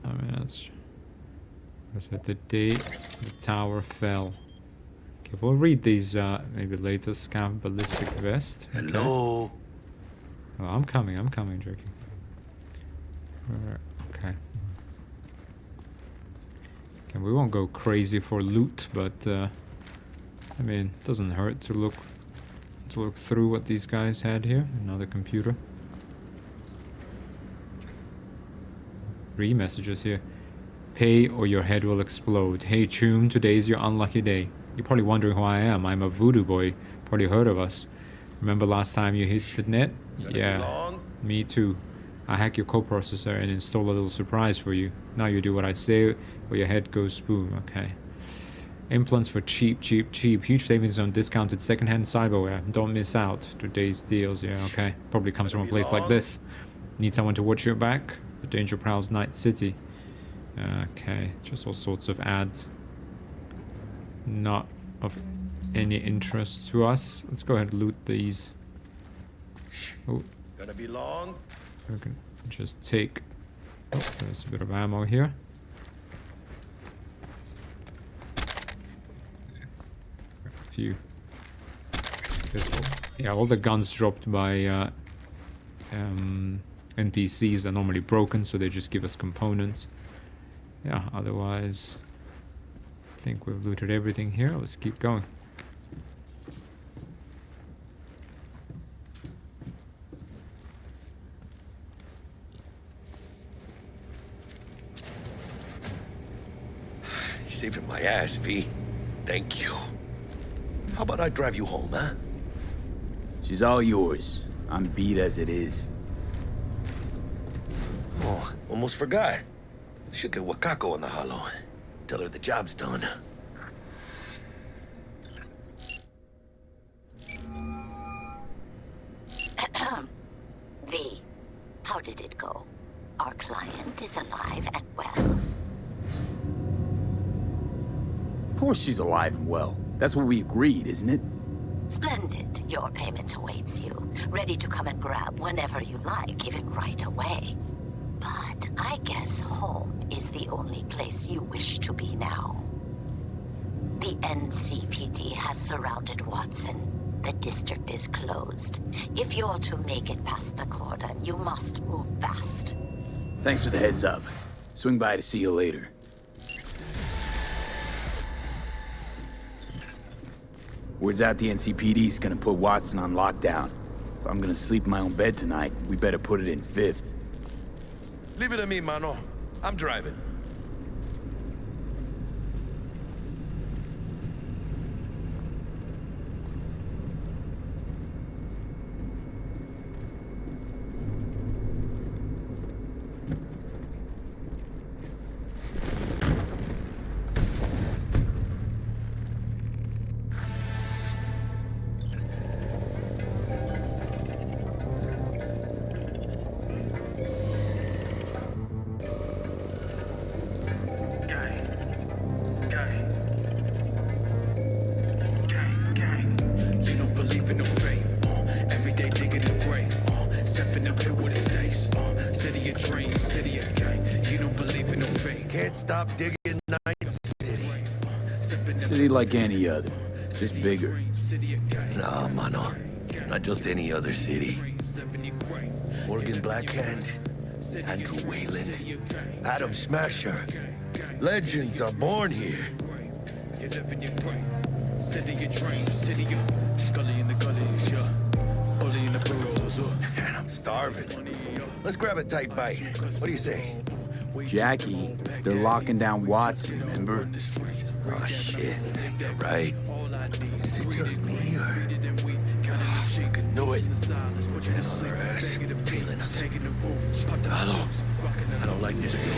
B: I mean, that's... Was it the day the tower fell? Okay, we'll read these maybe later. Scav ballistic vest. Okay.
M: Hello?
B: Oh, I'm coming, Jackie. Okay. Okay, we won't go crazy for loot, but I mean, it doesn't hurt to look through what these guys had here. Another computer. 3 messages here. Pay or your head will explode. Hey Choom, today's your unlucky day. You're probably wondering who I am. I'm a voodoo boy. Probably heard of us. Remember last time you hit the net? Yeah, me too. I hack your coprocessor and install a little surprise for you. Now you do what I say or your head goes boom. Okay. Implants for cheap, cheap, cheap. Huge savings on discounted secondhand cyberware. Don't miss out. Today's deals. Yeah, okay. Probably comes from a place like this. Need someone to watch your back? The Danger Prowls Night City. Okay, just all sorts of ads. Not of any interest to us. Let's go ahead and loot these. Oh.
M: Gonna be long?
B: We can just take... Oh, there's a bit of ammo here. A few. Yeah, all the guns dropped by NPCs are normally broken, so they just give us components. Yeah, otherwise, I think we've looted everything here. Let's keep going.
M: You're saving my ass, V. Thank you. How about I drive you home, huh?
D: She's all yours. I'm beat as it is.
M: Oh, almost forgot. Should get Wakako on the holo. Tell her the job's done.
J: V, how did it go? Our client is alive and well.
D: Of course she's alive and well. That's what we agreed, isn't it?
J: Splendid. Your payment awaits you. Ready to come and grab whenever you like, even right away. But I guess home is the only place you wish to be now. The NCPD has surrounded Watson. The district is closed. If you're to make it past the cordon, you must move fast.
D: Thanks for the heads up. Swing by to see you later. Word's out the NCPD's gonna put Watson on lockdown. If I'm gonna sleep in my own bed tonight, we better put it in 5th.
M: Leave it to me, mano. I'm driving. Stop digging Night City.
D: City like any other, just bigger.
M: Nah, mano. Not just any other city. Morgan Blackhand, Andrew Wayland, Adam Smasher. Legends are born here. Man, I'm starving. Let's grab a tight bite. What do you say?
D: Jackie, they're locking down Watson, remember?
M: Oh, shit. You're right. Is it just me, or... Oh, fucking knew it. Man on their ass, tailing us. Soldado. I don't like this view.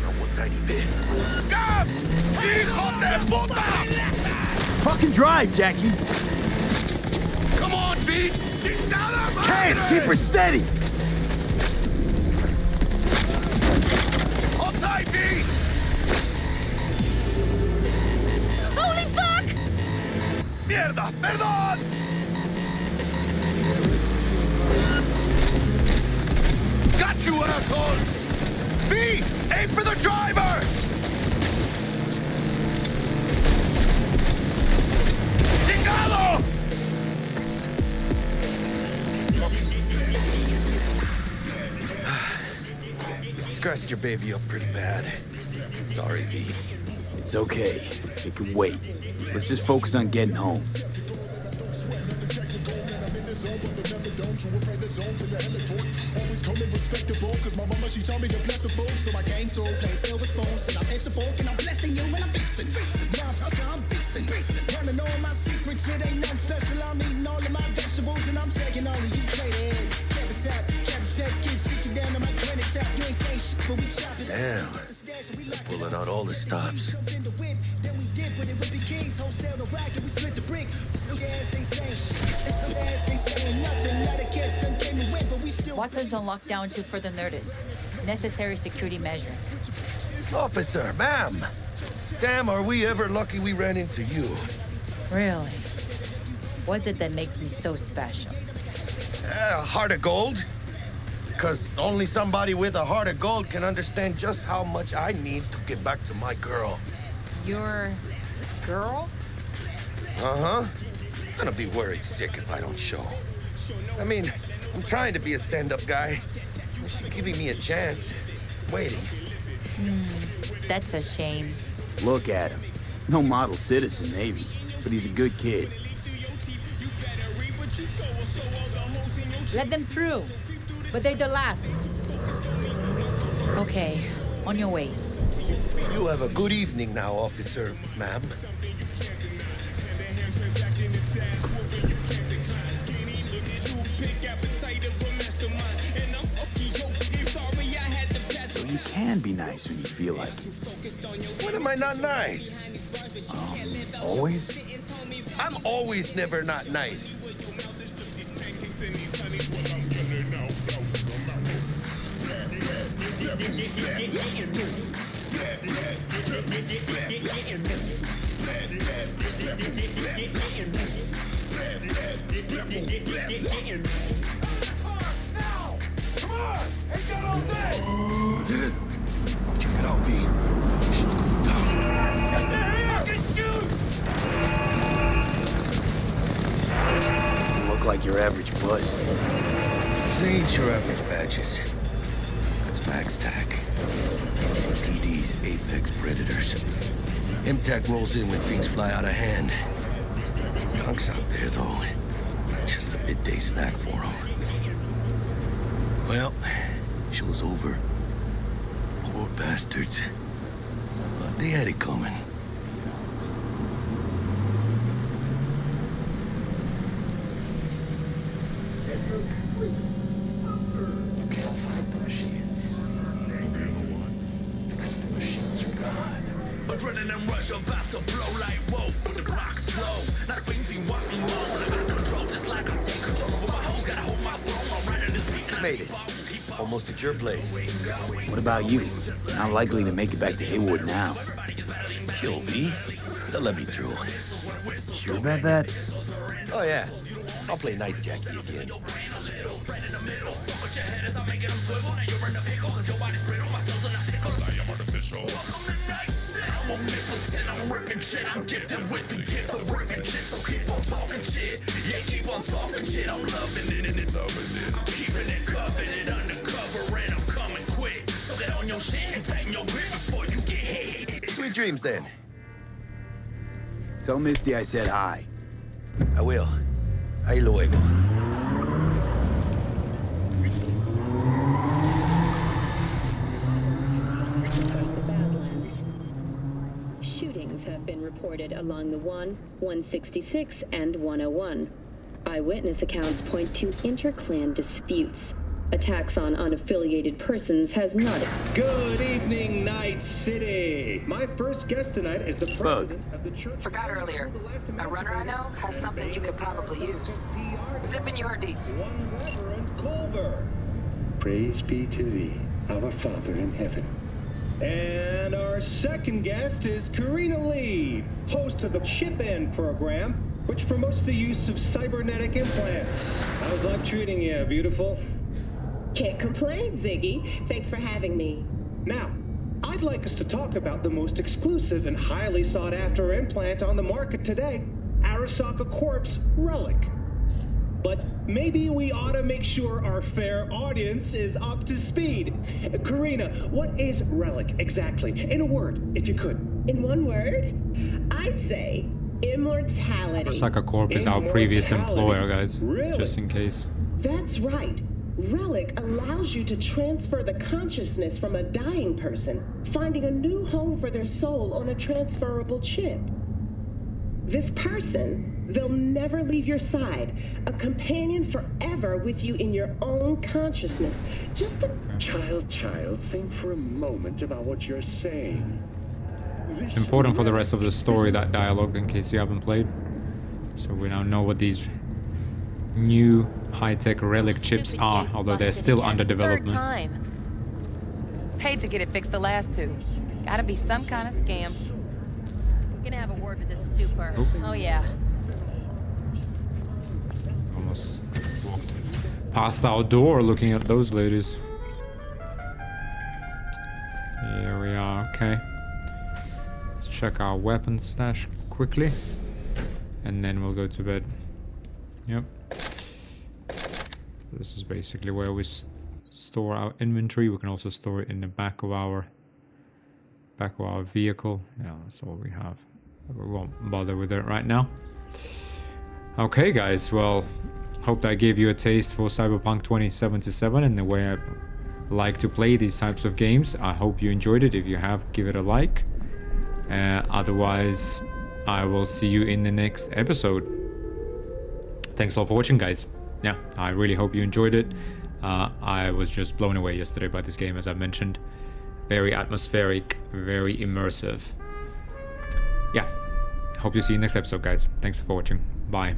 M: Not one tiny bit. Scab! Hijo de puta!
D: Fucking drive, Jackie!
M: Come on, V!
D: Hey, keep her steady!
J: Holy fuck!
M: Mierda! Perdón! Got you, asshole! V! Aim for the driver! Chingalo! Scratched your baby up pretty bad. Sorry, V.
D: It's okay. It can wait. Let's just focus on getting home.
K: Always coming respectable, cause my mama, she told me to bless the folks. So I came through, playing silver spoons, and I'm extra fork, and I'm blessing you, and I'm beastin'. Now I'm beastin'. Running all my secrets, it ain't nothing special. I'm eating all of my vegetables, and I'm taking all of you plate in. Carrot tap, cabbage patch kids, sit you down on my granite tap. You ain't saying shit, but we chop it.
M: Damn. They're pulling out all the stops.
K: Then we did, but it would be kings. Wholesale the rack, and we split the brick. Some ass ain't saying shit. Some ass ain't saying nothing. Let a catch done came and went, but we still.
L: What does the lockdown do for the Nerdist? Necessary security measure.
M: Officer, ma'am. Damn, are we ever lucky we ran into you.
L: Really? What's it that makes me so special?
M: Heart of gold. Because only somebody with a heart of gold can understand just how much I need to get back to my girl.
L: Your girl?
M: Uh-huh. I'm gonna be worried sick if I don't show. I mean, I'm trying to be a stand-up guy. She's giving me a chance. Waiting.
L: That's a shame.
D: Look at him. No model citizen, maybe, but he's a good kid.
L: Let them through. But they're the last. Okay, on your way.
M: You have a good evening now, officer, ma'am.
D: So you can be nice when you feel like it.
M: When am I not nice?
D: Always?
M: I'm always never not nice. Check it out, V. Shit's going down. Get the heck and shoot!
D: You look like your average buzz.
M: These ain't your average badges. That's Max TAC. CPD's apex predators. MTAC rolls in when things fly out of hand. Punk's out there, though. Just a midday snack for them. Well, show's over. Poor bastards. But they had it coming.
V: You can't fight the machines. Because the machines are gone.
K: Adrenaline rush about to blow like whoa. With the block slow. Not crazy walking low. I got control just like I'm taking control. But my hoes gotta hold my throne. I'm running this beat.
M: Made it. Almost at your place.
D: What about you? Not likely to make it back to Haywood now.
M: Chill, V. They'll let me through.
D: Sure about that?
M: Oh, yeah. I'll play nice Jackie again.
K: I'm gifted with the gift of working shit, so keep on talking shit. Yeah, keep on talking shit. I'm loving it and it loving it. I'm keeping it covered and undercover, and I'm coming quick. So get on your shit and tighten your grip before you get hit.
M: Sweet dreams, then.
D: Tell Misty I said hi.
M: I will. Ahí luego.
E: Shootings have been reported along the 1, 166, and 101. Eyewitness accounts point to inter-clan disputes. Attacks on unaffiliated persons has not.
A: Good evening, Night City. My first guest tonight is the president of the church.
U: Forgot earlier. A runner I know has something you could probably use. Zip in your deeds.
A: Reverend Culver.
W: Praise be to thee, our Father in heaven.
A: And our second guest is Karina Lee, host of the Chip In program, which promotes the use of cybernetic implants. How's life treating you, beautiful?
X: Can't complain, Ziggy. Thanks for having me.
H: Now, I'd like us to talk about the most exclusive and highly sought after implant on the market today, Arasaka Corp's Relic. But maybe we ought to make sure our fair audience is up to speed. Karina, what is Relic exactly? In a word, if you could.
O: In one word, I'd say immortality.
B: Arasaka Corp is our previous employer, guys.
O: Really?
B: Just in case.
O: That's right. Relic allows you to transfer the consciousness from a dying person, finding a new home for their soul on a transferable chip. This person, they'll never leave your side, a companion forever with you in your own consciousness. Just a
W: Child, think for a moment about what you're saying.
B: Important for the rest of the story, that dialogue, in case you haven't played. So we now know what these new high-tech relic chips are, although they're still under development.
Q: Paid to get it fixed the last two. Gotta be some kind of scam. Gonna have a word with this super. Oh yeah.
B: Almost walked past our door looking at those ladies. Here we are, okay. Let's check our weapon stash quickly. And then we'll go to bed. Yep. This is basically where we store our inventory. We can also store it in the back of our vehicle. Yeah, that's all we have. We won't bother with it right now. Okay, guys. Well, hope that gave you a taste for Cyberpunk 2077 and the way I like to play these types of games. I hope you enjoyed it. If you have, give it a like. Otherwise, I will see you in the next episode. Thanks all for watching, guys. Yeah, I really hope you enjoyed it. I was just blown away yesterday by this game, as I mentioned. Very atmospheric, very immersive. Yeah, hope to see you next episode, guys. Thanks for watching. Bye.